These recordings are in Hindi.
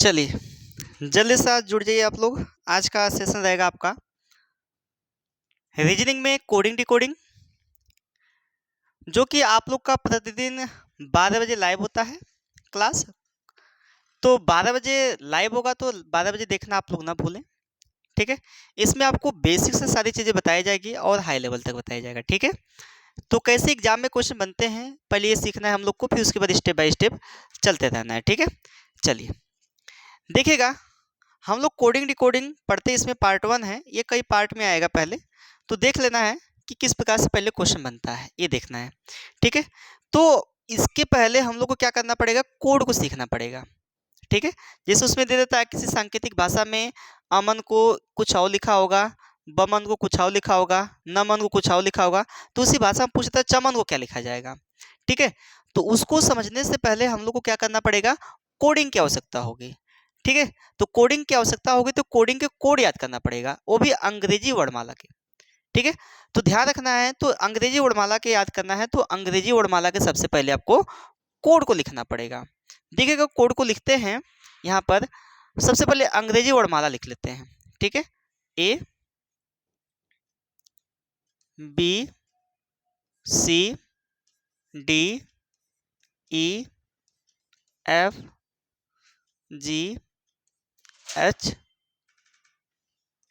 चलिए जल्दी से जुड़ जाइए आप लोग। आज का सेशन रहेगा आपका रीजनिंग में कोडिंग डिकोडिंग, जो कि आप लोग का प्रतिदिन 12 बजे लाइव होता है क्लास। तो 12 बजे लाइव होगा तो 12 बजे देखना आप लोग ना भूलें, ठीक है। इसमें आपको बेसिक से सारी चीज़ें बताई जाएगी और हाई लेवल तक बताया जाएगा, ठीक है। तो कैसे एग्जाम में क्वेश्चन बनते हैं पहले ये सीखना है हम लोग को, फिर उसके बाद स्टेप बाय स्टेप चलते रहना है, ठीक है। चलिए देखिएगा, हम लोग कोडिंग डिकोडिंग पढ़ते हैं, इसमें पार्ट 1 है, ये कई पार्ट में आएगा। पहले तो देख लेना है कि किस प्रकार से पहले क्वेश्चन बनता है, ये देखना है, ठीक है। तो इसके पहले हम लोग को क्या करना पड़ेगा, कोड को सीखना पड़ेगा, ठीक है। जैसे उसमें दे देता है किसी सांकेतिक भाषा में अमन को कुछ और लिखा होगा, बमन को कुछ और लिखा होगा, नमन को कुछ और लिखा होगा, तो उसी भाषा में पूछता है चमन को क्या लिखा जाएगा, ठीक है। तो उसको समझने से पहले हम लोग को क्या करना पड़ेगा, कोडिंग की आवश्यकता होगी, ठीक है। तो कोडिंग की आवश्यकता होगी तो कोडिंग के कोड याद करना पड़ेगा, वो भी अंग्रेजी वर्णमाला के, ठीक है। तो ध्यान रखना है, तो अंग्रेजी वर्णमाला के याद करना है तो अंग्रेजी वर्णमाला के सबसे पहले आपको कोड को लिखना पड़ेगा। देखिएगा कोड को लिखते हैं, यहाँ पर सबसे पहले अंग्रेजी वर्णमाला लिख लेते हैं, ठीक है। A B C D E F G H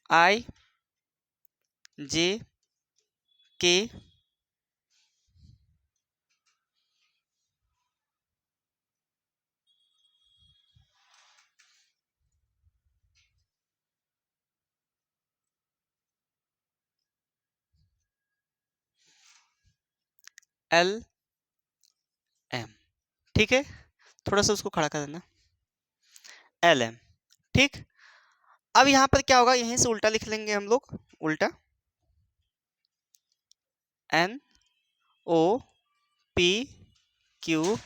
I J K L M, ठीक है। थोड़ा सा उसको खड़ा कर देना, एल एम, ठीक। अब यहाँ पर क्या होगा, यहीं से उल्टा लिख लेंगे हम लोग, उल्टा N O P Q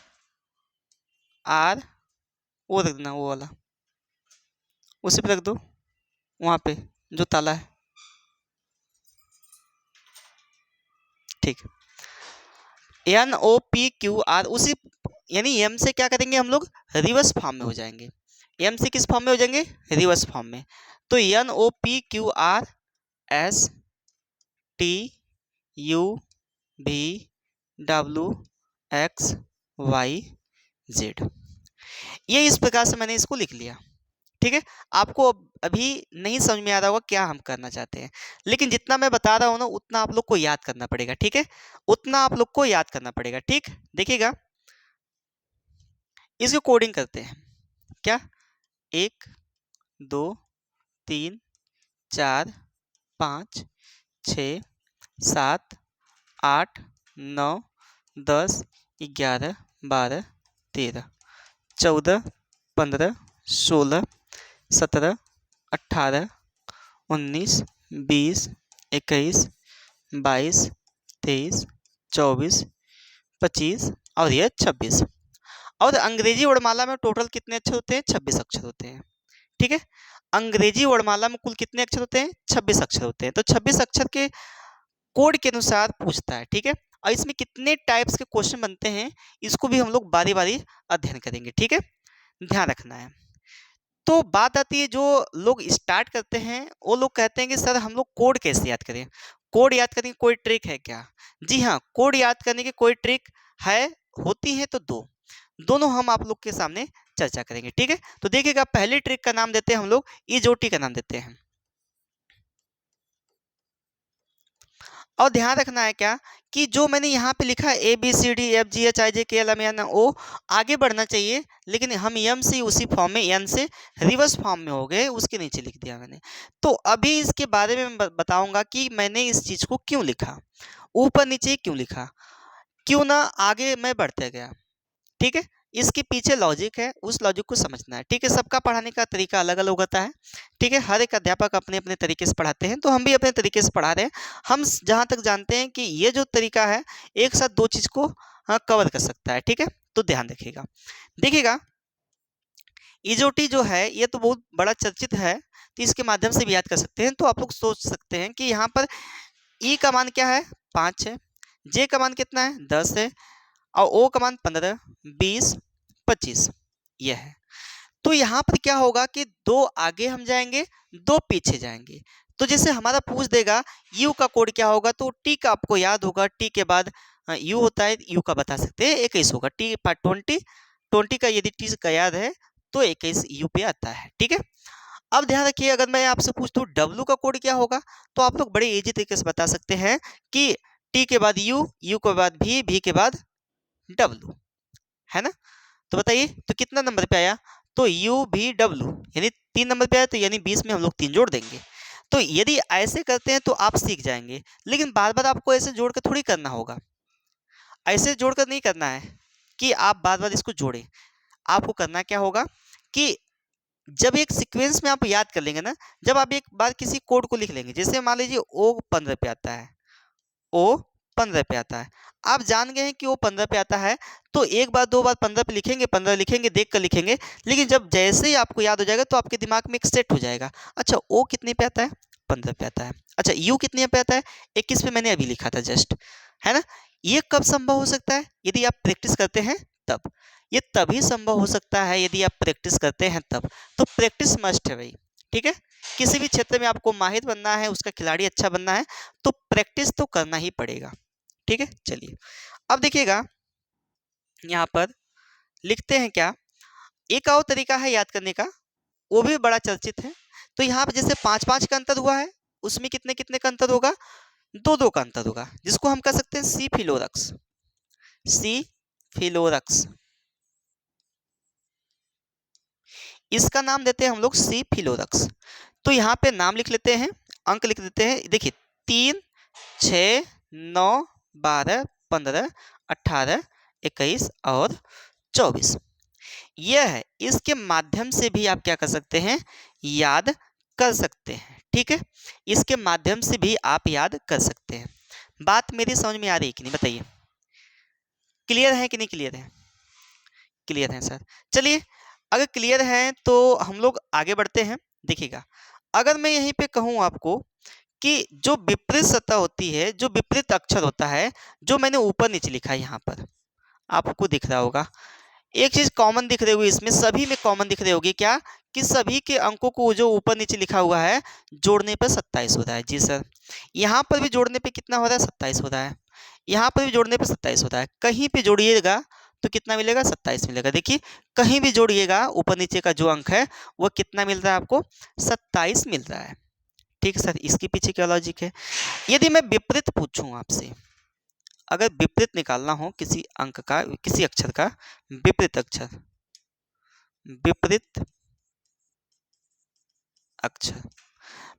R, वो रख देना, वो वाला उसी पे रख दो, वहाँ पे जो ताला है, ठीक। N O P Q R, उसी यानी एम से क्या करेंगे हम लोग, रिवर्स फॉर्म में हो जाएंगे। एम से किस फॉर्म में हो जाएंगे, रिवर्स फॉर्म में। तो N O P Q R S T U भी डब्ल्यू एक्स वाई जेड, ये इस प्रकार से मैंने इसको लिख लिया, ठीक है। आपको अभी नहीं समझ में आ रहा होगा क्या हम करना चाहते हैं, लेकिन जितना मैं बता रहा हूँ ना उतना आप लोग को याद करना पड़ेगा, ठीक है। उतना आप लोग को याद करना पड़ेगा, ठीक। देखिएगा इसको कोडिंग करते हैं, क्या 1 2 3 4 5 6 7 8 9 10 11 12 13 14 15 16 17 18 19 20 21 22 23 24 25 और ये 26। और अंग्रेजी वर्णमाला में टोटल कितने अक्षर होते हैं, 26 अक्षर होते हैं, ठीक है। अंग्रेजी वर्णमाला में कुल कितने अक्षर होते हैं, 26 अक्षर होते हैं। तो 26 अक्षर के कोड के अनुसार पूछता है, ठीक है। और इसमें कितने टाइप्स के क्वेश्चन बनते हैं इसको भी हम लोग बारी बारी अध्ययन करेंगे, ठीक है। ध्यान रखना है। तो बात आती है, जो लोग स्टार्ट करते हैं वो लोग कहते हैं कि सर हम लोग कोड कैसे याद करें, कोड याद करने की कोई ट्रिक है क्या। जी हाँ, कोड याद करने की कोई ट्रिक है, होती है तो दोनों हम आप लोग के सामने चर्चा करेंगे, ठीक है। तो देखिएगा पहली ट्रिक का नाम देते हैं हम लोग इजोटी का नाम देते हैं। और ध्यान रखना है क्या, कि जो मैंने यहाँ पे लिखा है ABCDFGHIJKLMN ओ, आगे बढ़ना चाहिए, लेकिन हम एम से उसी फॉर्म में, एन से रिवर्स फॉर्म में हो गए, उसके नीचे लिख दिया मैंने। तो अभी इसके बारे में बताऊंगा कि मैंने इस चीज को क्यों लिखा, ऊपर नीचे क्यों लिखा, क्यों ना आगे मैं बढ़ते गया, ठीक है। इसके पीछे लॉजिक है, उस लॉजिक को समझना है, ठीक है। सबका पढ़ाने का तरीका अलग अलग होता है, ठीक है। हर एक अध्यापक अपने अपने तरीके से पढ़ाते हैं, तो हम भी अपने तरीके से पढ़ा रहे हैं। हम जहाँ तक जानते हैं कि ये जो तरीका है एक साथ दो चीज़ को कवर कर सकता है, ठीक है। तो ध्यान रखिएगा। देखिएगा इजोटी जो है ये तो बहुत बड़ा चर्चित है, तो इसके माध्यम से भी याद कर सकते हैं। तो आप लोग सोच सकते हैं कि यहाँ पर ई का मान क्या है, 5 है, जे का मान कितना है, 10 है, और ओ का मान 15 20 25 यह है। तो यहाँ पर क्या होगा कि 2 आगे हम जाएंगे, 2 पीछे जाएंगे। तो जैसे हमारा पूछ देगा यू का कोड क्या होगा, तो टी का आपको याद होगा, टी के बाद यू होता है, यू का बता सकते हैं 21 होगा, टी पर 20 का यदि टी का याद है तो 21 यू पे आता है। ठीक है, अब ध्यान रखिए, अगर मैं आपसे पूछता हूँ डब्लू का कोड क्या होगा, तो आप लोग बड़े इजी तरीके से बता सकते हैं कि टी के बाद यू, यू के बाद भी के बाद डब्लू, है ना। तो बताइए तो कितना नंबर पे आया, तो यू भी डब्लू यानी 3 नंबर पे आया, तो यानी 20 में हम लोग 3 जोड़ देंगे। तो यदि ऐसे करते हैं तो आप सीख जाएंगे, लेकिन बार बार आपको ऐसे जोड़ कर थोड़ी करना होगा, ऐसे जोड़कर नहीं करना है कि आप बार बार इसको जोड़ें। आपको करना क्या होगा कि जब एक सीक्वेंस में आप याद कर लेंगे ना, जब आप एक बार किसी कोड को लिख लेंगे, जैसे मान लीजिए ओ 15 पे आता है, ओ 15 पे आता है, आप जान गए हैं कि ओ 15 पे आता है, तो एक बार 2 बार 15 पे लिखेंगे, 15 लिखेंगे, देख कर लिखेंगे, लेकिन जब जैसे ही आपको याद हो जाएगा तो आपके दिमाग में एक सेट हो जाएगा, अच्छा ओ कितने पे आता है, 15 पे आता है, अच्छा यू कितने पे आता है, 21 पे मैंने अभी लिखा था जस्ट, है ना। ये कब संभव हो सकता है, यदि आप प्रैक्टिस करते हैं तब, ये तभी संभव हो सकता है यदि आप प्रैक्टिस करते हैं तब। तो प्रैक्टिस मस्ट है भाई, ठीक है। किसी भी क्षेत्र में आपको माहिर बनना है, उसका खिलाड़ी अच्छा बनना है, तो प्रैक्टिस तो करना ही पड़ेगा। ठीक है, चलिए अब देखिएगा, यहाँ पर लिखते हैं क्या, एक और तरीका है याद करने का, वो भी बड़ा चर्चित है। तो यहाँ पर जैसे 5-5 का अंतर हुआ है, उसमें कितने कितने का अंतर होगा, 2-2 का अंतर होगा, जिसको हम कह सकते हैं सी फिलोरक्स, सी फिलोरक्स, इसका नाम देते हैं हम लोग सी फिलोरक्स। तो यहाँ पे नाम लिख लेते हैं, अंक लिख देते हैं, देखिए 3, 6, 9, 12, 15, 18, 21 और 24, यह है, इसके माध्यम से भी आप क्या कर सकते हैं, याद कर सकते हैं। ठीक है, इसके माध्यम से भी आप याद कर सकते हैं। बात मेरी समझ में आ रही है कि नहीं, बताइए, क्लियर है कि नहीं क्लियर है, क्लियर है सर। चलिए, अगर क्लियर है तो हम लोग आगे बढ़ते हैं। देखिएगा, अगर मैं यहीं पे कहूँ आपको कि जो विपरीत सतह होती है, जो विपरीत अक्षर होता है, जो मैंने ऊपर नीचे लिखा है, यहाँ पर आपको दिख रहा होगा, एक चीज कॉमन दिख रही होगी, इसमें सभी में कॉमन दिख रही होगी, क्या कि सभी के अंकों को जो ऊपर नीचे लिखा हुआ है जोड़ने पर 27 हो रहा है। जी सर, यहाँ पर भी जोड़ने पे कितना हो रहा है, 27 हो रहा है, यहाँ पर भी जोड़ने पे 27 होता है, कहीं पे जोड़िएगा तो कितना मिलेगा, 27 मिलेगा। देखिए, कहीं भी जोड़िएगा ऊपर नीचे का जो अंक है वो कितना मिल रहा है आपको, 27 मिल रहा है। ठीक है सर, इसके पीछे क्या लॉजिक है। यदि मैं विपरीत पूछूं आपसे, अगर विपरीत निकालना हो किसी अंक का, किसी अक्षर का विपरीत अक्षर, विपरीत अक्षर,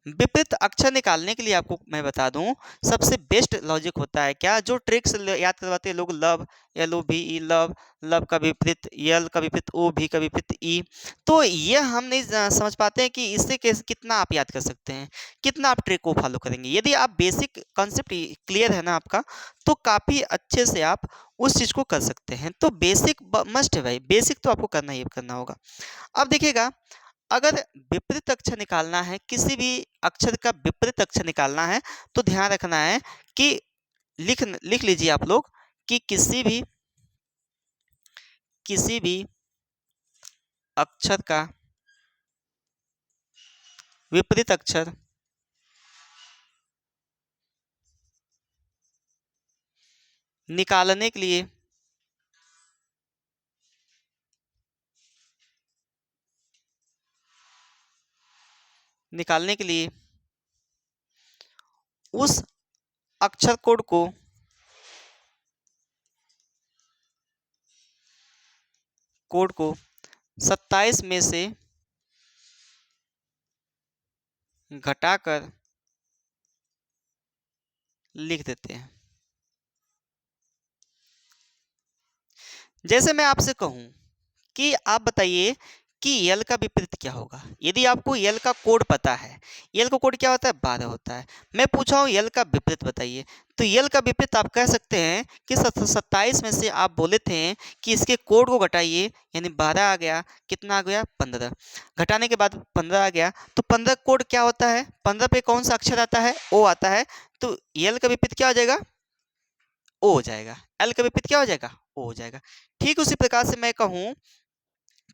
विपरीत अक्षर निकालने के लिए आपको मैं बता दूं, सबसे बेस्ट लॉजिक होता है क्या, जो ट्रिक्स याद करवाते हैं लोग, लव, एल ओ भी ई, लव, लव का विपरीत यल का विपरीत ओ, भी का विपरीत ई, तो ये हम नहीं समझ पाते हैं कि इससे कैसे कितना आप याद कर सकते हैं, कितना आप ट्रिक को फॉलो करेंगे। यदि आप बेसिक कॉन्सेप्ट क्लियर है ना आपका, तो काफ़ी अच्छे से आप उस चीज़ को कर सकते हैं। तो बेसिक मस्ट है भाई, बेसिक तो आपको करना ही करना होगा। अब देखिएगा, अगर विपरीत अक्षर निकालना है, किसी भी अक्षर का विपरीत अक्षर निकालना है, तो ध्यान रखना है कि लिख लीजिए आप लोग कि किसी भी अक्षर का विपरीत अक्षर निकालने के लिए उस अक्षर कोड को 27 में से घटाकर लिख देते हैं। जैसे मैं आपसे कहूं कि आप बताइए कि यल का विपरीत क्या होगा, यदि आपको यल का कोड पता है, यल का कोड क्या होता है, 12 होता है, मैं पूछा हूँ यल का विपरीत बताइए, तो यल का विपरीत आप कह सकते हैं कि 27 में से आप बोले थे कि इसके कोड को घटाइए, यानी 12 आ गया, कितना आ गया, 15, घटाने के बाद 15 आ गया, तो 15 कोड क्या होता है, 15 पे कौन सा अक्षर आता है, ओ आता है, तो यल का विपरीत क्या हो जाएगा, ओ हो जाएगा, एल का विपरीत क्या हो जाएगा, ओ हो जाएगा। ठीक उसी प्रकार से मैं कहूँ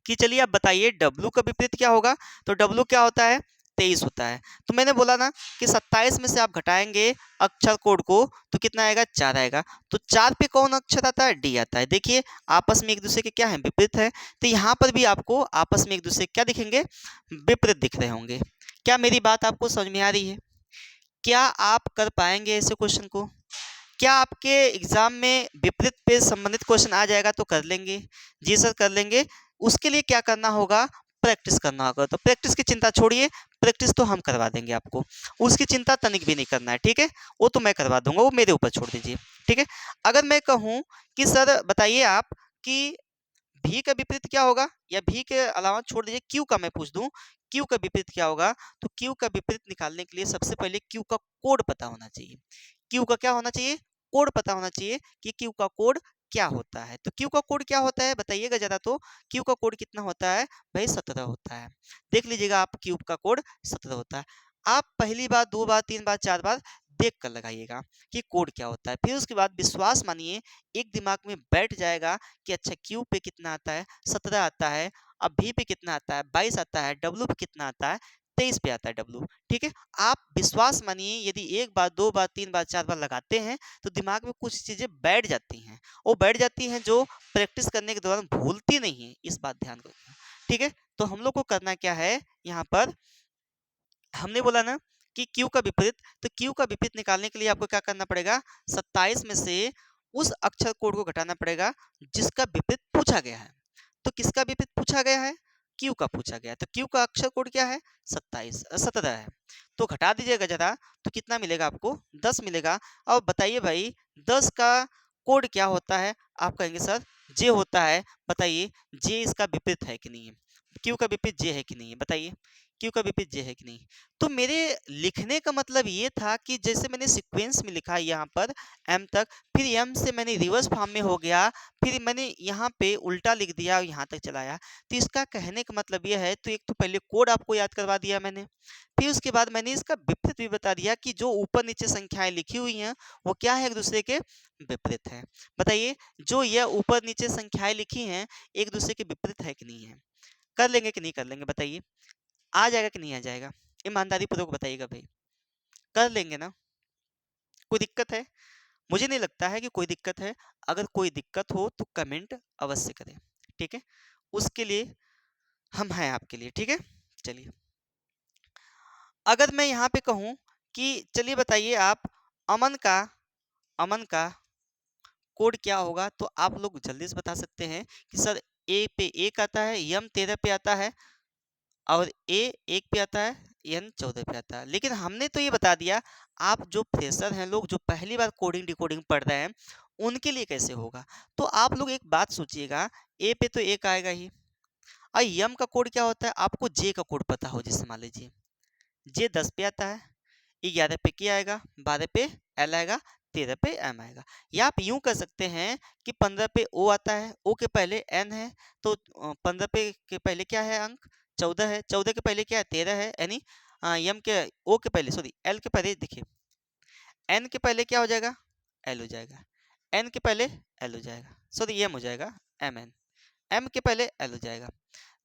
कि चलिए आप बताइए W का विपरीत क्या होगा। तो W क्या होता है, 23 होता है। तो मैंने बोला ना कि 27 में से आप घटाएंगे अक्षर कोड को तो कितना आएगा, 4 आएगा। तो 4 पे कौन अक्षर आता है, D आता है। देखिए आपस में एक दूसरे के क्या है, विपरीत है। तो यहाँ पर भी आपको आपस में एक दूसरे क्या दिखेंगे, विपरीत दिख रहे होंगे। क्या मेरी बात आपको समझ में आ रही है? क्या आप कर पाएंगे ऐसे क्वेश्चन को? क्या आपके एग्जाम में विपरीत पे संबंधित क्वेश्चन आ जाएगा तो कर लेंगे? जी सर कर लेंगे। उसके लिए क्या करना होगा, प्रैक्टिस करना होगा। तो प्रैक्टिस की चिंता छोड़िए, प्रैक्टिस तो हम करवा देंगे आपको, उसकी चिंता तनिक भी नहीं करना है, ठीक है। वो तो मैं करवा दूंगा, वो मेरे ऊपर छोड़ दीजिए, ठीक है। अगर मैं कहूँ कि सर बताइए आप कि भी का विपरीत क्या होगा, या भी के अलावा छोड़ दीजिए क्यू का मैं पूछ दूं, क्यू का विपरीत क्या होगा। तो क्यू का विपरीत निकालने के लिए सबसे पहले क्यू का कोड पता होना चाहिए। क्यू का क्या होना चाहिए, कोड पता होना चाहिए कि क्यू का कोड क्या होता है। तो क्यू का कोड क्या होता है बताइएगा जरा। तो क्यू का कोड कितना होता है भाई, 17 होता है। देख लीजिएगा आप, क्यूब का कोड 17 होता है। आप पहली बार, दो बार, तीन बार, चार बार देख कर लगाइएगा कि कोड क्या होता है। फिर उसके बाद विश्वास मानिए, एक दिमाग में बैठ जाएगा कि अच्छा क्यू पे कितना आता है, 17 आता है। अब भी पे कितना आता है, 22 आता है। डब्ल्यू पे कितना आता है, 23 पे आता है डब्ल्यू, ठीक है। आप विश्वास मानिए, यदि एक बार, दो बार, तीन बार, चार बार लगाते हैं तो दिमाग में कुछ चीजें बैठ जाती हैं। वो बैठ जाती हैं जो प्रैक्टिस करने के दौरान भूलती नहीं है, इस बात ध्यान रखना, ठीक है। तो हम लोग को करना क्या है यहाँ पर, हमने बोला ना कि क्यू का विपरीत। तो क्यू का विपरीत निकालने के लिए आपको क्या करना पड़ेगा, 27 में से उस अक्षर कोड को घटाना पड़ेगा जिसका विपरीत पूछा गया है। तो किसका विपरीत पूछा गया है, क्यू का पूछा गया है। तो क्यू का अक्षर कोड क्या है, 17 है। तो घटा दीजिएगा जरा, तो कितना मिलेगा आपको, 10 मिलेगा। अब बताइए भाई 10 का कोड क्या होता है। आप कहेंगे सर जे होता है। बताइए जे इसका विपरीत है कि नहीं है, क्यू का विपरीत जे है कि नहीं है, बताइए क्यू का विपरीत जे है कि नहीं। तो मेरे लिखने का मतलब ये था कि जैसे मैंने सीक्वेंस में लिखा यहाँ पर एम तक, फिर एम से मैंने रिवर्स फॉर्म में हो गया, फिर मैंने यहाँ पे उल्टा लिख दिया और यहाँ तक चलाया। तो इसका कहने का मतलब ये है, तो एक तो पहले कोड आपको याद करवा दिया मैंने, फिर उसके बाद मैंने इसका विपरीत भी बता दिया कि जो ऊपर नीचे संख्याएं लिखी हुई हैं वो क्या है, एक दूसरे के विपरीत है। बताइए जो यह ऊपर नीचे संख्याएं लिखी हैं एक दूसरे के विपरीत है कि नहीं है। कर लेंगे कि नहीं कर लेंगे, बताइए आ जाएगा कि नहीं आ जाएगा, ईमानदारी पूर्वक बताइएगा भाई। कर लेंगे ना, कोई दिक्कत है? मुझे नहीं लगता है कि कोई दिक्कत है। अगर कोई दिक्कत हो तो कमेंट अवश्य करें, ठीक है। उसके लिए हम हैं आपके लिए, ठीक है। चलिए अगर मैं यहाँ पे कहूँ कि चलिए बताइए आप, अमन का अमन का कोड क्या होगा, तो आप लोग जल्दी से बता सकते हैं कि सर ए पे 1 आता है, यम 13 पे आता है, और ए 1 पे आता है, एन 14 पे आता है। लेकिन हमने तो ये बता दिया, आप जो फ्रेशर हैं, लोग जो पहली बार कोडिंग डिकोडिंग पढ़ रहे हैं, उनके लिए कैसे होगा। तो आप लोग एक बात सोचिएगा, ए पे तो 1 आएगा ही, और यम का कोड क्या होता है, आपको जे का कोड पता हो, जैसे मान लीजिए जे 10 पे आता है, 11 पे क्या आएगा, 12 पे एल आएगा, 13 पे एम आएगा। या आप यूं कर सकते हैं कि 15 पे ओ आता है, ओ के पहले एन है, तो 15 पे के पहले क्या है अंक, 14 है, 14 के पहले क्या है, 13 है। यानी यम के ओ के पहले, सॉरी एल के पहले, देखिए एन के पहले क्या हो जाएगा, एल हो जाएगा। एन के पहले एल हो जाएगा, सॉरी एम हो जाएगा, एम एन। एम के पहले एल हो जाएगा।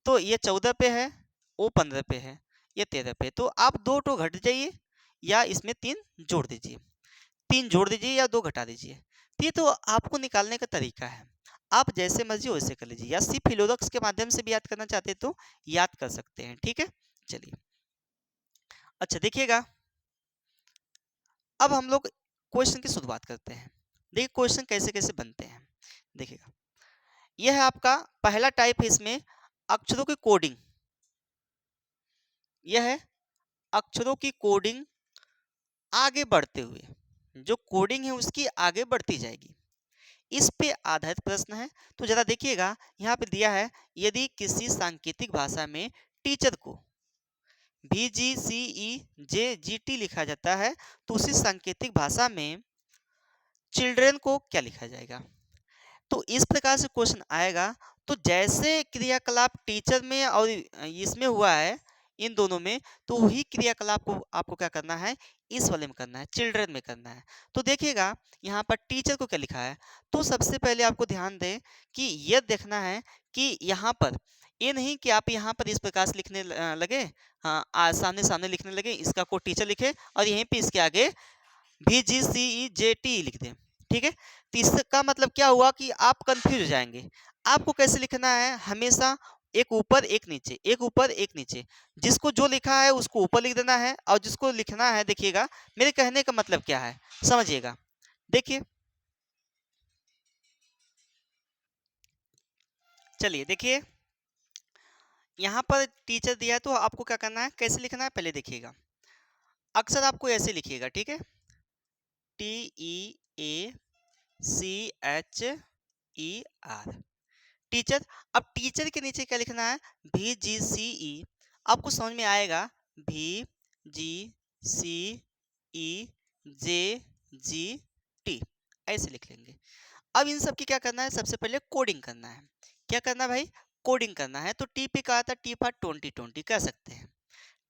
तो ये 14 पे है, ओ 15 पे है, ये 13 पे। तो आप दो टो घट जाइए, या इसमें 3 जोड़ दीजिए, 3 जोड़ दीजिए या 2 घटा दीजिए। तो ये तो आपको निकालने का तरीका है, आप जैसे मर्जी वैसे कर लीजिए, या सिर्फ फिलोलॉक्स के माध्यम से भी याद करना चाहते तो याद कर सकते हैं, ठीक है। चलिए अच्छा देखिएगा, अब हम लोग क्वेश्चन की शुरुआत करते हैं। देखिए क्वेश्चन कैसे कैसे बनते हैं, देखिएगा यह है आपका पहला टाइप है, इसमें अक्षरों की कोडिंग। यह है अक्षरों की कोडिंग आगे बढ़ते हुए, जो कोडिंग है उसकी आगे बढ़ती जाएगी, इस पे आधारित प्रश्न है। तो जरा देखिएगा यहाँ पे दिया है, यदि किसी सांकेतिक भाषा में टीचर को VGCEJGT लिखा जाता है, तो उसी सांकेतिक भाषा में चिल्ड्रन को क्या लिखा जाएगा। तो इस प्रकार से क्वेश्चन आएगा। तो जैसे क्रियाकलाप टीचर में और इसमें हुआ है, इन दोनों में, तो वही क्रियाकलाप को आपको क्या करना है, इस वाले में करना है, चिल्ड्रन में करना है। तो देखिएगा यहाँ पर टीचर को क्या लिखा है। तो सबसे पहले आपको ध्यान दें कि यह देखना है कि यहाँ पर ये नहीं कि आप यहाँ पर इस प्रकार से लिखने लगे, हाँ सामने सामने लिखने लगे, इसका कोड टीचर लिखे और यहीं पे इसके आगे VGCEJT लिख दें। ठीक है, तो इसका मतलब क्या हुआ कि आप कंफ्यूज हो जाएंगे। आपको कैसे लिखना है, हमेशा एक ऊपर एक नीचे, एक ऊपर एक नीचे। जिसको जो लिखा है उसको ऊपर लिख देना है, और जिसको लिखना है, देखिएगा मेरे कहने का मतलब क्या है, समझिएगा। देखिए, चलिए देखिए, यहाँ पर टीचर दिया है तो आपको क्या करना है, कैसे लिखना है पहले देखिएगा। अक्सर आपको ऐसे लिखिएगा, ठीक है, TEACHER, टीचर। अब टीचर के नीचे क्या लिखना है, VGCE। आपको समझ में आएगा, VGCEJGT, ऐसे लिख लेंगे। अब इन सब की क्या करना है, सबसे पहले कोडिंग करना है। क्या करना है भाई, कोडिंग करना है। तो टी पे कहा था, टी फॉर 2020 कह सकते हैं,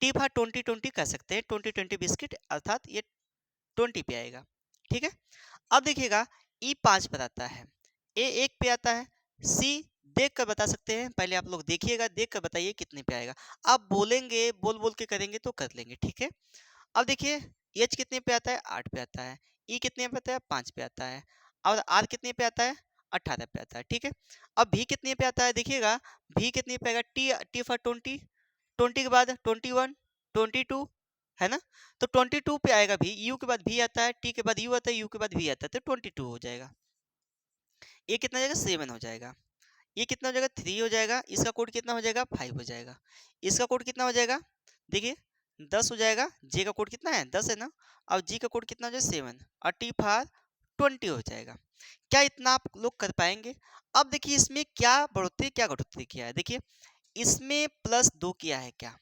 टी फॉर 2020 कह सकते हैं, 2020 बिस्किट, अर्थात ये 20 पे आएगा। ठीक है, अब देखिएगा ई 5 पर आता है, ए 1 पे आता है, सी देख कर बता सकते हैं, पहले आप लोग देखिएगा, देख कर बताइए कितने पे आएगा। आप बोलेंगे, बोल बोल के करेंगे तो कर लेंगे। ठीक है, अब देखिए एच कितने पे आता है, 8 पे आता है, ई कितने पे आता है, 5 पे आता है, और आर कितने पे आता है, 18 पे आता है। ठीक है, अब भी कितने पे आता है, देखिएगा भी कितने पे आएगा, टी टी फॉर 20, 20 के बाद 21, 22, है ना, तो 22 पे आएगा भी, यू के बाद भी आता है, टी के बाद यू आता है, यू के बाद भी आता है, तो 22 हो जाएगा। ये कितना हो जाएगा, 7 हो जाएगा। ये कितना हो जाएगा, 3 हो जाएगा। इसका कोड कितना हो जाएगा, 5 हो जाएगा। इसका कोड कितना हो जाएगा, देखिए 10 हो जाएगा। जे का कोड कितना है, 10 है ना, और जी का कोड कितना हो जाएगा, 7, और टी फार 20 हो जाएगा। क्या इतना आप लोग कर पाएंगे। अब देखिए इसमें क्या बढ़ोतरी क्या घटोतरी किया है, देखिए इसमें +2 किया है क्या,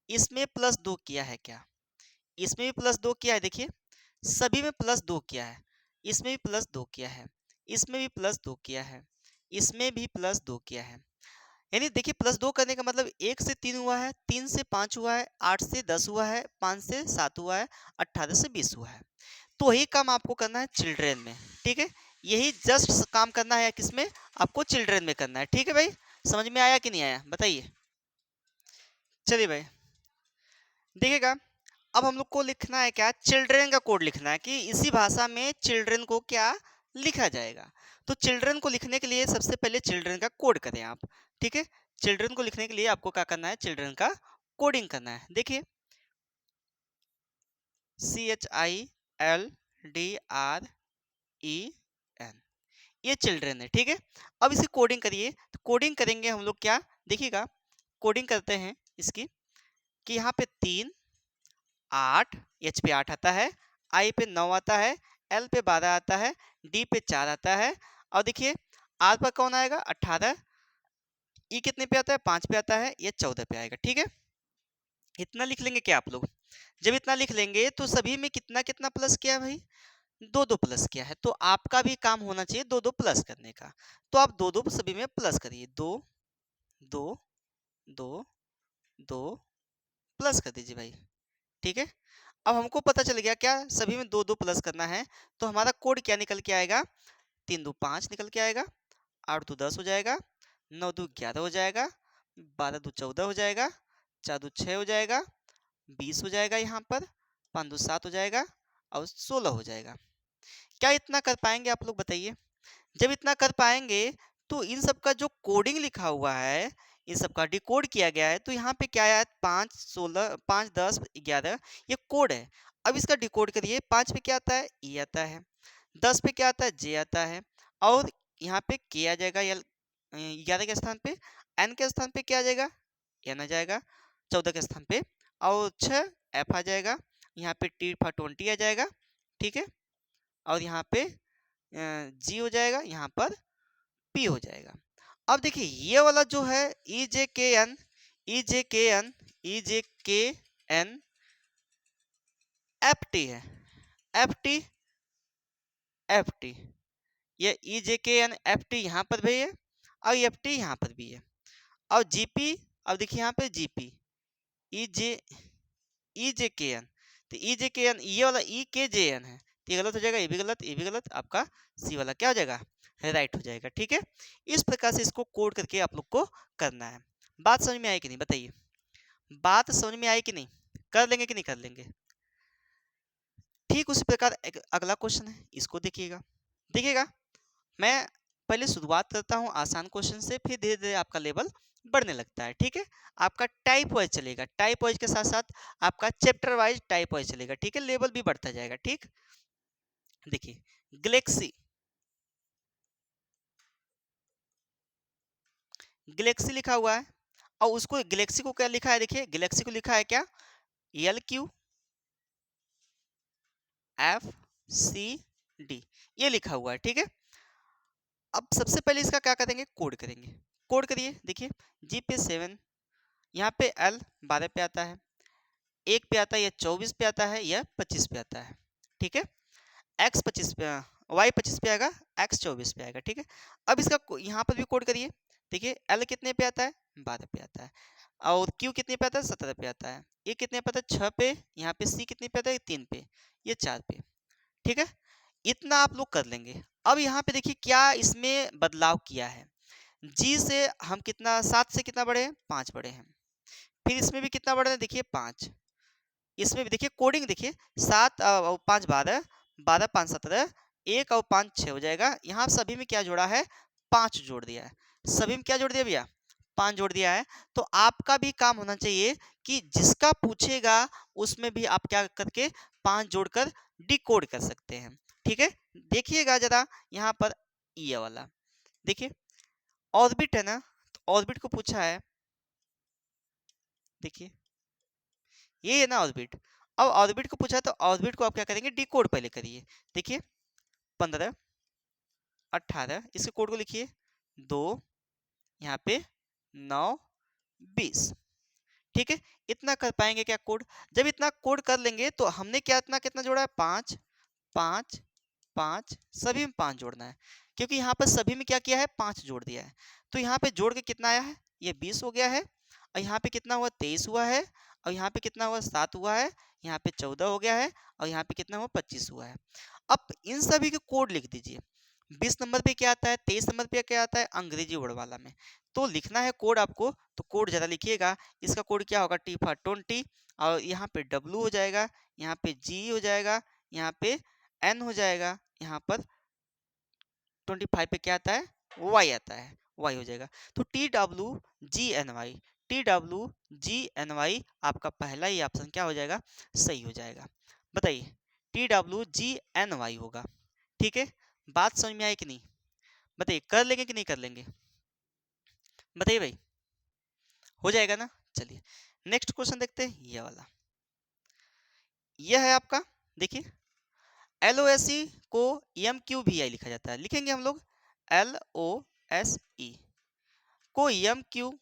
इसमें +2 किया है क्या, इसमें भी +2 किया है, देखिए सभी में +2 किया है, इसमें भी +2 किया है, इसमें भी +2 किया है, इसमें भी +2 किया है। यानी देखिए +2 करने का मतलब 1 से 3 हुआ है, 3 से 5 हुआ है, 8 से 10 हुआ है, 5 से 7 हुआ है, 18 से 20 हुआ है। तो वही काम आपको करना है चिल्ड्रेन में। ठीक है, यही जस्ट काम करना है किसमें, आपको चिल्ड्रेन में करना है। ठीक है भाई, समझ में आया कि नहीं आया, बताइए। चलिए भाई देखिएगा, अब हम लोग को लिखना है क्या, चिल्ड्रेन का कोड लिखना है, कि इसी भाषा में चिल्ड्रेन को क्या लिखा जाएगा। तो चिल्ड्रेन को लिखने के लिए सबसे पहले चिल्ड्रेन का कोड करें आप। ठीक है, चिल्ड्रेन को लिखने के लिए आपको क्या करना है, चिल्ड्रेन का कोडिंग करना है। देखिए CHILDREN, ये चिल्ड्रेन है। ठीक है, अब इसे कोडिंग करिए। तो कोडिंग करेंगे हम लोग क्या, देखिएगा कोडिंग करते हैं इसकी, कि यहाँ पे 3, 8, एच पे 8 आता है, आई पे 9 आता है, एल पे 12 आता है, डी पे 4 आता है, और देखिए आर पर कौन आएगा, 18, ई कितने पे आता है, 5 पे आता है, ये 14 पे आएगा। ठीक है, इतना लिख लेंगे क्या आप लोग। जब इतना लिख लेंगे तो सभी में कितना कितना प्लस किया है भाई, 2-2 प्लस किया है। तो आपका भी काम होना चाहिए 2-2 प्लस करने का। तो आप 2-2 सभी में प्लस करिए, 2 2 2 2 प्लस कर दीजिए भाई। ठीक है, अब हमको पता चल गया क्या, सभी में 2-2 प्लस करना है। तो हमारा कोड क्या निकल के आएगा, 3 2 5 निकल के आएगा, 8 2 10 हो जाएगा, 9 2 11 हो जाएगा, 12 2 14 हो जाएगा, 4 2 6 हो जाएगा, 20 हो जाएगा, यहाँ पर 5 2 7 हो जाएगा, और 16 हो जाएगा। क्या इतना कर पाएंगे आप लोग, बताइए। जब इतना कर पाएंगे तो इन सब का जो कोडिंग लिखा हुआ है, इन सब का डिकोड किया गया है, तो यहाँ पे क्या है, 5 16 5 10 11, ये कोड है। अब इसका डिकोड करिए। 5 पे क्या आता है, ई आता है, 10 पे क्या आता है, जे आता है, और यहाँ पे के आ जाएगा, 11 के स्थान पे, एन के स्थान पे क्या आ जाएगा, एन आ जाएगा, 14 के स्थान पे, और 6 एफ आ जाएगा, यहाँ पे टी फॉर 20 आ जाएगा। ठीक है, और यहाँ पे जी हो जाएगा, यहाँ पर पी हो जाएगा। अब देखिए ये वाला जो है ई जे के एन, ई जे के एन, ई जे के एन एफ टी है, एफ टी एफ टी, ये ई जे के एन एफ टी यहाँ पर भी है, और एफ टी यहाँ पर भी है, और जीपी, अब देखिए यहाँ पे जीपी, ई जे ई जे के एन, तो ई जे के एन ये वाला ई के जे एन है, तो ये गलत हो जाएगा, ये भी गलत, ये भी गलत, आपका सी वाला क्या हो जाएगा, राइट हो जाएगा। ठीक है, इस प्रकार से इसको कोड करके आप लोग को करना है। बात समझ में आई कि नहीं बताइए, बात समझ में आई कि नहीं, कर लेंगे कि नहीं कर लेंगे। ठीक उसी प्रकार एक अगला क्वेश्चन है, इसको देखिएगा। देखिएगा, मैं पहले शुरुआत करता हूँ आसान क्वेश्चन से, फिर धीरे धीरे आपका लेवल बढ़ने लगता है। ठीक है, आपका टाइप वाइज चलेगा, टाइप वाइज के साथ साथ आपका चैप्टर वाइज टाइप वाइज चलेगा। ठीक है, लेवल भी बढ़ता जाएगा। ठीक, देखिए गैलेक्सी, गैलेक्सी लिखा हुआ है, और उसको गैलेक्सी को क्या लिखा है, देखिए गैलेक्सी को लिखा है क्या, LQFCD, ये लिखा हुआ है। ठीक है, अब सबसे पहले इसका क्या करेंगे, कोड करेंगे। कोड करिए, देखिए जी पे 7, यहाँ पे L 12 पे आता है, 1 पे आता है, या 24 पे आता है, या 25 पे आता है। ठीक है, X 25 पे, Y 25 पे आएगा, X 24 पे आएगा। ठीक है, अब इसका यहाँ पर भी कोड करिए। देखिए L कितने पे आता है, 12 पे आता है, और Q कितने पे आता है, 17 पे आता है, ये कितने पे आता है, 6 पे, यहाँ पे C कितने पे आता है, 3 पे, ये 4 पे। ठीक है, इतना आप लोग कर लेंगे। अब यहाँ पे देखिए क्या इसमें बदलाव किया है, G से हम कितना, 7 से कितना बढ़े हैं, 5 बढ़े हैं, फिर इसमें भी कितना बढ़े हैं, देखिए 5, इसमें भी देखिए कोडिंग देखिए, 7 और 5 12, 12 5 17, 1 और 5 6 हो जाएगा। यहाँ सभी में क्या जोड़ा है, 5 जोड़ दिया है, सभी में क्या जोड़ दिया भैया, 5 जोड़ दिया है। तो आपका भी काम होना चाहिए कि जिसका पूछेगा उसमें भी आप क्या करके 5 जोड़कर डिकोड कर सकते हैं। ठीक है, देखिएगा जरा यहाँ पर ये वाला देखिए, ऑर्बिट है ना, तो ऑर्बिट को पूछा है, देखिए ये है ना ऑर्बिट। अब ऑर्बिट को पूछा है, तो ऑर्बिट को आप क्या करेंगे, डिकोड पहले करिए। देखिए 15 18, इसके कोड को लिखिए, 2, यहाँ पे 9 20। ठीक है, इतना कर पाएंगे क्या कोड, जब इतना कोड कर लेंगे तो हमने क्या इतना कितना जोड़ा है, 5 5 5, सभी में 5 जोड़ना है, क्योंकि यहाँ पर सभी में क्या किया है, 5 जोड़ दिया है। तो यहाँ पे जोड़ के कितना आया है, ये 20 हो गया है, और यहाँ पे कितना हुआ, 23 हुआ है, और यहाँ पे कितना हुआ, 7 हुआ है, यहाँ पे 14 हो गया है, और यहाँ पे कितना हुआ, 25 हुआ है। अब इन सभी के कोड लिख दीजिए। 20 नंबर पे क्या आता है, 23 नंबर पे क्या आता है, अंग्रेजी वर्ड वाला में। तो लिखना है कोड आपको, तो कोड ज़्यादा लिखिएगा। इसका कोड क्या होगा, T फॉर 20, और यहाँ पे W हो जाएगा, यहाँ पे G हो जाएगा, यहाँ पे N हो जाएगा, यहाँ पर 25 पे क्या आता है, Y आता है, Y हो जाएगा। तो TWGNY, TWGNY आपका पहला ही ऑप्शन क्या हो जाएगा, सही हो जाएगा। बताइए TWGNY होगा। ठीक है, बात समझ में आई कि नहीं, बताइए कर लेंगे कि नहीं कर लेंगे, बताइए भाई, हो जाएगा ना। चलिए नेक्स्ट क्वेश्चन देखते हैं, ये वाला, यह है आपका, देखिए LOSE को MQVI लिखा जाता है, लिखेंगे हम लोग LOSE को MQ,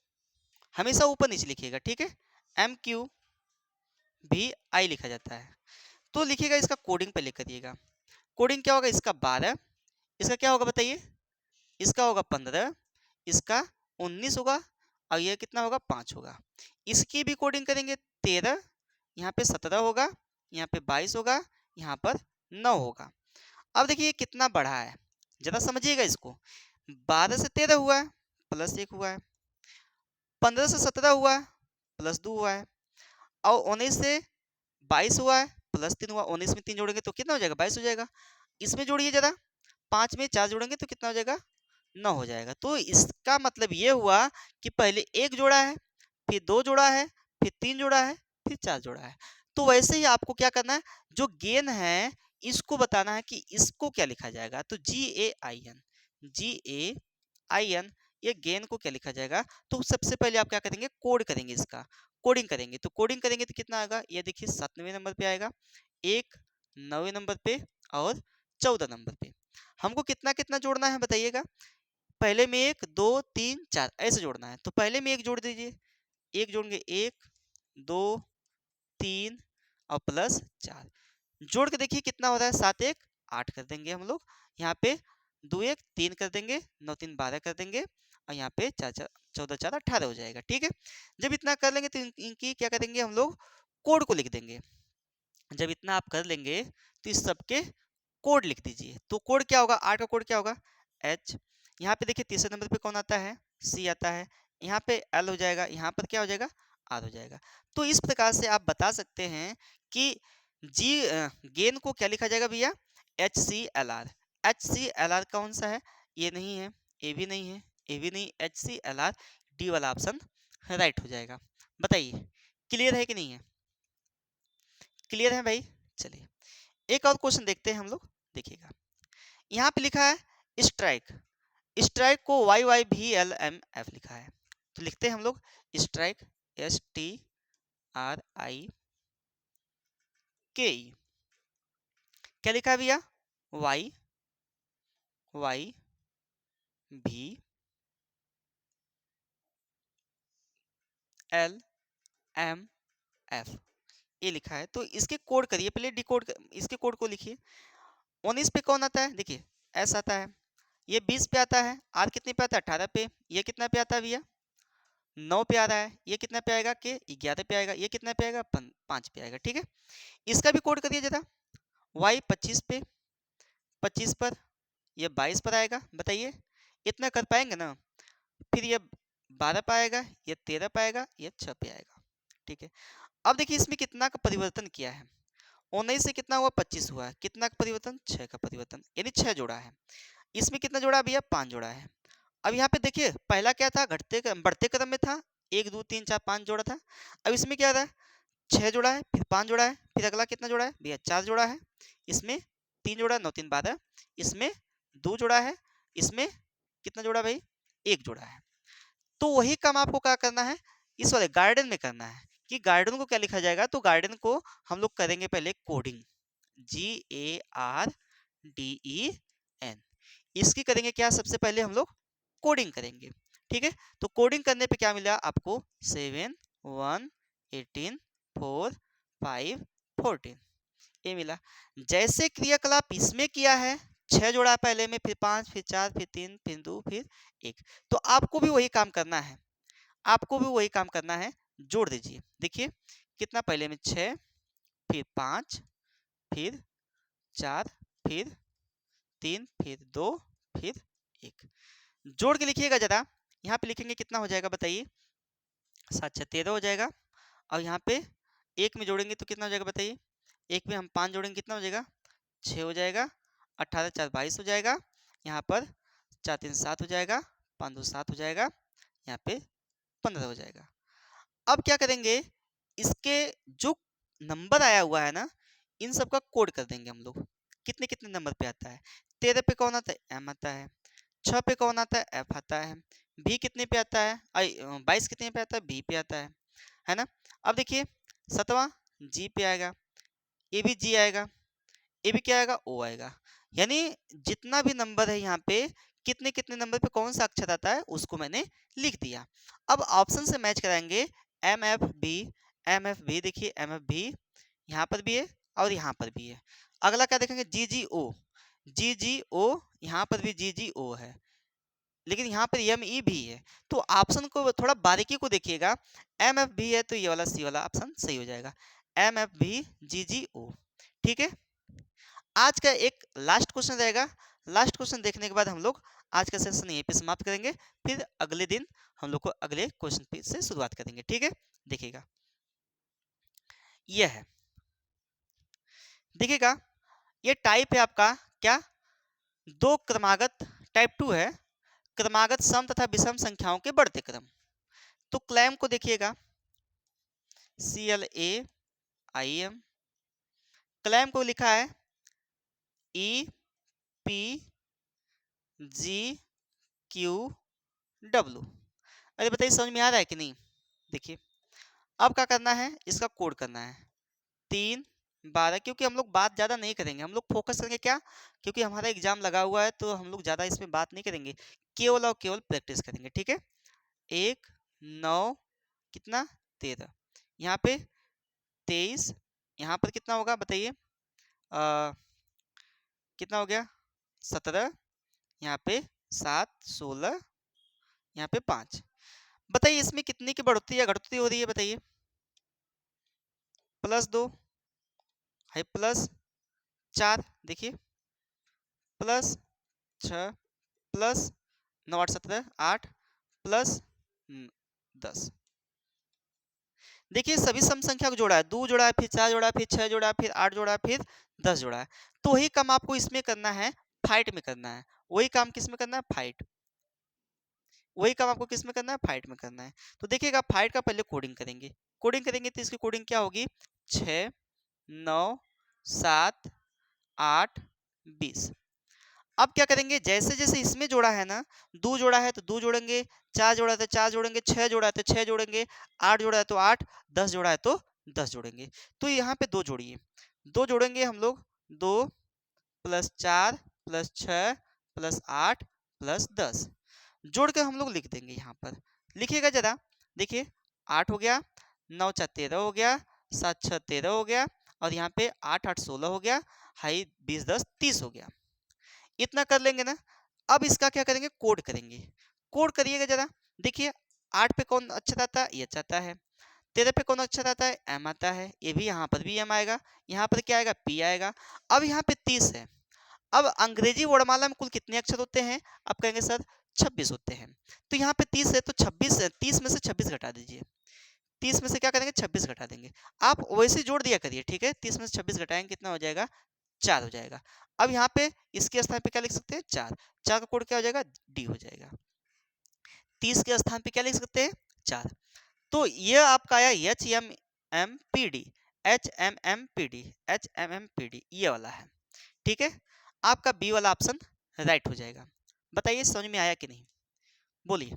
हमेशा ऊपर नीचे लिखिएगा। ठीक है, MQVI लिखा जाता है। तो लिखिएगा, इसका कोडिंग पहले करिएगा। कोडिंग क्या होगा, इसका 12, इसका क्या होगा बताइए, इसका होगा 15, इसका 19 होगा, और यह कितना होगा, 5 होगा। इसकी भी कोडिंग करेंगे, 13, यहाँ पे 17 होगा, यहाँ पे 22 होगा, यहाँ पर 9 होगा। अब देखिए ये कितना बढ़ा है, जरा समझिएगा इसको। 12 से 13 हुआ है, प्लस 1 हुआ है, 15 से 17 हुआ है, प्लस 2 हुआ है, और 19 से 22 हुआ है, प्लस 3 हुआ। 19 में 3 जोड़ेंगे तो कितना हो जाएगा, 22 हो जाएगा। इसमें जोड़िए जरा, 5 में 4 जोड़ेंगे तो कितना हो जाएगा, 9 हो जाएगा। तो इसका मतलब ये हुआ कि पहले 1 जोड़ा है, फिर 2 जोड़ा है, फिर 3 जोड़ा है, फिर 4 जोड़ा है। तो वैसे ही आपको क्या करना है, जो गेन है इसको बताना है कि इसको क्या लिखा जाएगा। तो GAIN ये गेन को क्या लिखा जाएगा। तो सबसे पहले आप क्या करेंगे, कोड करेंगे, इसका कोडिंग करेंगे। तो कोडिंग करेंगे तो कितना आएगा, ये देखिए 7वें नंबर पे आएगा, एक 9वें नंबर पे, और 14 नंबर पे। हमको कितना कितना जोड़ना है बताइएगा, पहले में 1 2 3 4 ऐसे जोड़ना है। तो पहले में 1 जोड़ दीजिए, 1 जोड़ेंगे, 1 2 3 और प्लस 4, जोड़ के देखिए कितना हो रहा है, 7 1 8 कर देंगे हम लोग, यहाँ पे 2 1 3 कर देंगे, 9 3 12 कर देंगे, और यहाँ पे 4 4 14 4 18 हो जाएगा। ठीक है, जब इतना कर लेंगे तो इनकी क्या करेंगे हम लोग, कोड को लिख देंगे। जब इतना आप कर लेंगे तो इस सबके कोड लिख दीजिए। तो कोड क्या होगा, 8 का कोड क्या होगा, H, यहाँ पे देखिए तीसरे नंबर पे कौन आता है, C आता है, यहाँ पे L हो जाएगा, यहाँ पर क्या हो जाएगा, R हो जाएगा। तो इस प्रकार से आप बता सकते हैं कि गेन को क्या लिखा जाएगा भैया, HClR। HClR कौन सा है, ये नहीं है, ये भी नहीं है, ये भी नहीं, HClR, डी वाला ऑप्शन राइट हो जाएगा। बताइए क्लियर है कि नहीं है, क्लियर है भाई। चलिए एक और क्वेश्चन देखते हैं हम लोग, देखिएगा यहाँ पे लिखा है स्ट्राइक, स्ट्राइक को YYVLMF लिखा है, तो लिखते हैं हम लोग स्ट्राइक STRIKE, क्या लिखा है भैया, YYVLMF ये लिखा है। तो इसके कोड करिए पहले, इसके कोड को लिखिए। 19 पे कौन आता है, देखिए S आता है, ये 20 पे आता है, R कितने पे आता है, 18 पे, ये कितना पे आता है भैया, 9 पे आ रहा है, ये कितना पे आएगा के 11 पे आएगा, ये कितना पे आएगा 5 पे आएगा। ठीक है, इसका भी कोड करिए जरा, Y 25 पे, 25 पर, ये 22 पर आएगा। बताइए इतना कर पाएंगे ना, फिर ये 12 पे आएगा, ये 13 पे आएगा, ये 6 पे आएगा। ठीक है, अब देखिए इसमें कितना का परिवर्तन किया है, 19 से कितना हुआ 25 हुआ है, कितना का परिवर्तन, 6 का परिवर्तन, यानी 6 जोड़ा है। इसमें कितना जोड़ा भैया, 5 जोड़ा है। अब यहाँ पे देखिए पहला क्या था, बढ़ते क्रम में था, 1 2 3 4 5 जोड़ा था। अब इसमें क्या रहा है, 6 जोड़ा है, फिर 5 जोड़ा है, फिर अगला कितना जोड़ा है भैया, 4 जोड़ा है, इसमें 3 जोड़ा, 9 3 12, इसमें 2 जोड़ा है, इसमें कितना जोड़ा भाई, 1 जोड़ा है। तो वही काम आपको क्या करना है, इस वाले गार्डन में करना है, कि गार्डन को क्या लिखा जाएगा, तो गार्डन को हम लोग करेंगे पहले कोडिंग, GARDEN, इसकी करेंगे क्या, सबसे पहले हम लोग कोडिंग करेंगे। ठीक है, तो कोडिंग करने पे क्या मिला आपको, 7 1 18 4 5 14 ये मिला। जैसे क्रियाकलाप इसमें किया है, 6 जोड़ा पहले में, फिर 5, फिर 4, फिर 3, फिर 2, फिर 1, तो आपको भी वही काम करना है, आपको भी वही काम करना है, जोड़ दीजिए। देखिए कितना, पहले में 6, फिर 5, फिर 4, फिर 3, फिर 2, फिर 1, जोड़ के लिखिएगा जरा। यहाँ पे लिखेंगे कितना हो जाएगा बताइए, 7 6 13 हो जाएगा। और यहाँ पे एक में जोड़ेंगे तो कितना हो जाएगा बताइए, एक में हम 5 जोड़ेंगे कितना हो जाएगा, 6 हो जाएगा, 18 4 22 हो जाएगा, यहाँ पर 4 3 7 हो जाएगा, 5 2 7 हो जाएगा, यहाँ पे 15 हो जाएगा। अब क्या करेंगे, इसके जो नंबर आया हुआ है ना, इन सब का कोड कर देंगे हम लोग, कितने कितने नंबर पे आता है। 13 पे कौन आता है, M आता है, 6 पे कौन आता है, F आता है, B कितने पे आता है, 22 कितने पे आता है, B पे आता है ना। अब देखिए 7वां G पे आएगा, ये भी G आएगा, ये भी क्या आएगा, O आएगा। यानी जितना भी नंबर है यहाँ पे, कितने कितने नंबर पे कौन सा अक्षर आता है उसको मैंने लिख दिया। अब ऑप्शन से मैच कराएंगे, MFB देखिए, MFB यहाँ पर भी है और यहाँ पर भी है। अगला क्या देखेंगे, GGO यहाँ पर भी GGO है, लेकिन यहाँ पर ME भी है। तो ऑप्शन को थोड़ा बारीकी को देखिएगा, MFB है तो ये वाला C वाला ऑप्शन सही हो जाएगा, MFB GGO। ठीक है, आज का एक लास्ट क्वेश्चन रहेगा, लास्ट क्वेश्चन देखने के बाद हम लोग आज का सेशन यहीं पे समाप्त करेंगे, फिर अगले दिन हम लोग को अगले क्वेश्चन से शुरुआत करेंगे। ठीक है, देखिएगा यह है, देखिएगा ये टाइप है आपका क्या, दो क्रमागत, टाइप 2 है, क्रमागत सम तथा विषम संख्याओं के बढ़ते क्रम। तो क्लैम को देखिएगा, CLAIM, क्लैम को लिखा है EPGQW। अरे बताइए समझ में आ रहा है कि नहीं। देखिए अब क्या करना है, इसका कोड करना है, 3 12, क्योंकि हम लोग बात ज़्यादा नहीं करेंगे, हम लोग फोकस करेंगे क्या, क्योंकि हमारा एग्जाम लगा हुआ है तो हम लोग ज़्यादा इसमें बात नहीं करेंगे, केवल और केवल प्रैक्टिस करेंगे। ठीक है, 1 9 कितना 13, यहाँ पे 23, यहाँ पर कितना होगा बताइए, कितना हो गया 17, यहाँ पे 7 16, यहाँ पे 5। बताइए इसमें कितनी की बढ़ोतरी या घटोतरी हो रही है बताइए, +2 है, +4 देखिए, +6 प्लस 9 8 17 8 प्लस 10। देखिए सभी सम संख्या को जोड़ा है, 2 जोड़ा है, फिर 4 जोड़ा है, फिर 6 जोड़ा है, फिर 8 जोड़ा है, फिर 10 जोड़ा है। तो वही काम आपको इसमें करना है, फाइट में करना है। वही काम किस में करना है, फाइट। वही काम आपको किस में करना है, फाइट में करना है। तो देखिएगा फाइट का पहले कोडिंग करेंगे। कोडिंग करेंगे तो इसकी कोडिंग क्या होगी, 6 9 7 8 20। अब क्या करेंगे, जैसे जैसे इसमें जोड़ा है ना, 2 जोड़ा है तो 2 जोड़ेंगे, 4 जोड़ा है तो 4 जोड़ेंगे, 6 जोड़ा है तो 6 जोड़ेंगे, 8 जोड़ा है तो 8, 10 जोड़ा है तो 10 जोड़ेंगे। तो यहाँ पे 2 जोड़िए, 2 जोड़ेंगे हम लोग, 2 प्लस 4 प्लस 6 प्लस 8 प्लस 10 जोड़ के हम लोग लिख देंगे। यहाँ पर लिखिएगा जरा, देखिए 8 हो गया, 9 4 13 हो गया, 7 6 13 हो गया, और यहाँ पे 8 8 16 हो गया, हाई 20 10 30 हो गया। इतना कर लेंगे ना। अब इसका क्या करेंगे, कोड करेंगे। कोड करिएगा जरा, देखिए 8 पे कौन अक्षर आता है, ये अच्छा आता है। 13 पे कौन अक्षर आता है, एम आता है। ये भी यहाँ पर भी एम आएगा, यहाँ पर क्या आएगा, पी आएगा। अब यहाँ पे 30 है। अब अंग्रेजी वर्णमाला में कुल कितने अक्षर होते हैं, आप कहेंगे सर 26 होते हैं। तो यहाँ पे 30 है तो 26 है, 30 में से 26 घटा दीजिए। 30 में से क्या करेंगे, 26 घटा देंगे। आप वैसे जोड़ दिया करिए, ठीक है। 30 में से 26 घटाएंगे कितना हो जाएगा, 4 हो जाएगा। अब यहाँ पे इसके स्थान पे क्या लिख सकते हैं, 4। 4 का कोड क्या हो जाएगा, डी हो जाएगा। 30 के स्थान पे क्या लिख सकते हैं, 4। तो ये आपका आया H M M P D, H M M P D, H M M P D, ये वाला है। ठीक है, आपका बी वाला ऑप्शन राइट हो जाएगा। बताइए समझ में आया कि नहीं, बोलिए,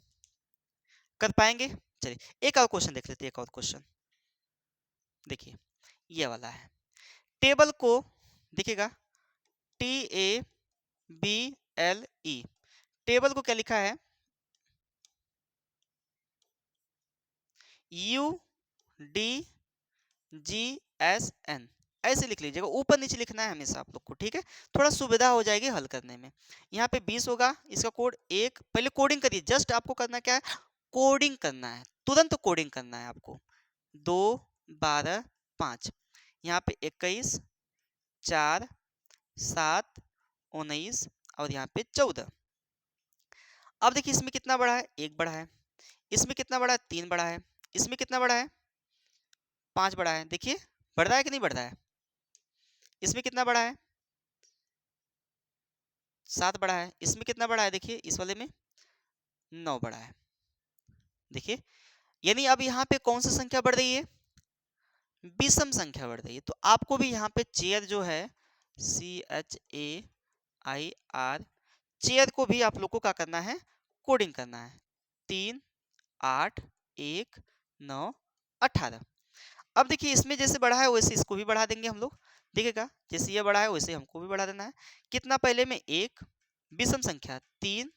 कर पाएंगे। चलिए एक और क्वेश्चन देख लेते हैं, एक और क्वेश्चन देखिए, ये वाला है। टेबल को देखिएगा, T A B L E, table को क्या लिखा है, U D G S N, ऐसे लिख लीजिएगा। ऊपर नीचे लिखना है हमेशा आप लोग को, ठीक है। थोड़ा सुविधा हो जाएगी हल करने में। यहाँ पे 20 होगा, इसका कोड 1, पहले कोडिंग करिए। जस्ट आपको करना क्या है, कोडिंग करना है, तुरंत कोडिंग करना है आपको। 2 12 5, यहाँ पे 21 4 7 19 और यहाँ पे 14। अब देखिए इसमें कितना बड़ा है, 1 बड़ा है। इसमें कितना बड़ा है, 3 बड़ा है। इसमें कितना बड़ा है, 5 बड़ा है। देखिए बढ़ रहा है कि नहीं बढ़ रहा है। इसमें कितना बड़ा है, 7 बड़ा है। इसमें कितना बड़ा है, देखिए इस वाले में 9 बड़ा है। देखिए यानी अब यहाँ पे कौन सी संख्या बढ़ रही है, विषम संख्या बढ़ रही है। तो आपको भी यहाँ पे चेयर जो है, CHAIR, चेयर को भी आप लोग को क्या करना है, कोडिंग करना है। 3 8 1 9 18। अब देखिए इसमें जैसे बढ़ा है वैसे इसको भी बढ़ा देंगे हम लोग। देखिएगा जैसे ये बढ़ा है वैसे हमको भी बढ़ा देना है। कितना, पहले में 1, विषम संख्या 3,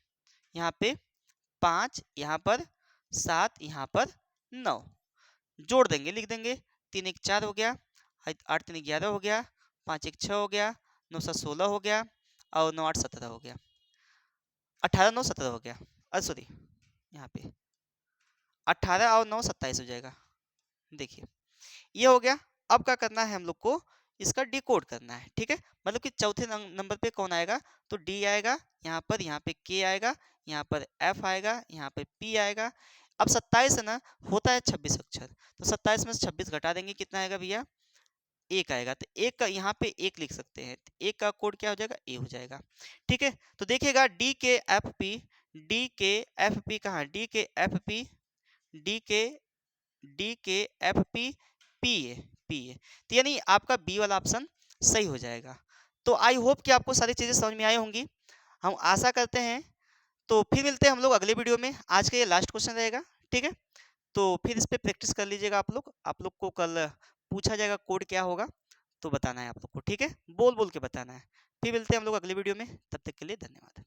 यहाँ पे 5, यहाँ पर 7, यहाँ पर 9, जोड़ देंगे, लिख देंगे। 3 1 4 हो गया, 8 3 11 हो गया, 5 1 6 हो गया, 9 7 16 हो गया, और 9 8 17 हो गया, 18 9 17 हो गया। अरे सॉरी, यहाँ पे 18 और 9 27 हो जाएगा। देखिए ये हो गया। अब क्या करना है हम लोग को, इसका डिकोड करना है, ठीक है। मतलब कि चौथे नंबर पे कौन आएगा, तो डी आएगा, यहाँ पे के आएगा, यहाँ पर एफ आएगा, यहाँ पे पी आएगा। अब 27 है ना, होता है 26 अक्षर, तो 27 में से 26 घटा देंगे, कितना आएगा भैया, 1 आएगा। तो एक का यहाँ पे 1 लिख सकते हैं, तो 1 का कोड क्या हो जाएगा, ए हो जाएगा। ठीक है, तो देखिएगा डी के एफ पी, डी के एफ पी कहाँ, डी के एफ पी, डी के डी के F P P A, P A, तो यानी आपका बी वाला ऑप्शन सही हो जाएगा। तो आई होप कि आपको सारी चीज़ें समझ में आई होंगी, हम आशा करते हैं। तो फिर मिलते हैं हम लोग अगले वीडियो में। आज का ये लास्ट क्वेश्चन रहेगा, ठीक है। तो फिर इस पे प्रैक्टिस कर लीजिएगा आप लोग। आप लोग को कल पूछा जाएगा कोड क्या होगा, तो बताना है आप लोग को, ठीक है, बोल बोल के बताना है। फिर मिलते हैं हम लोग अगले वीडियो में, तब तक के लिए धन्यवाद।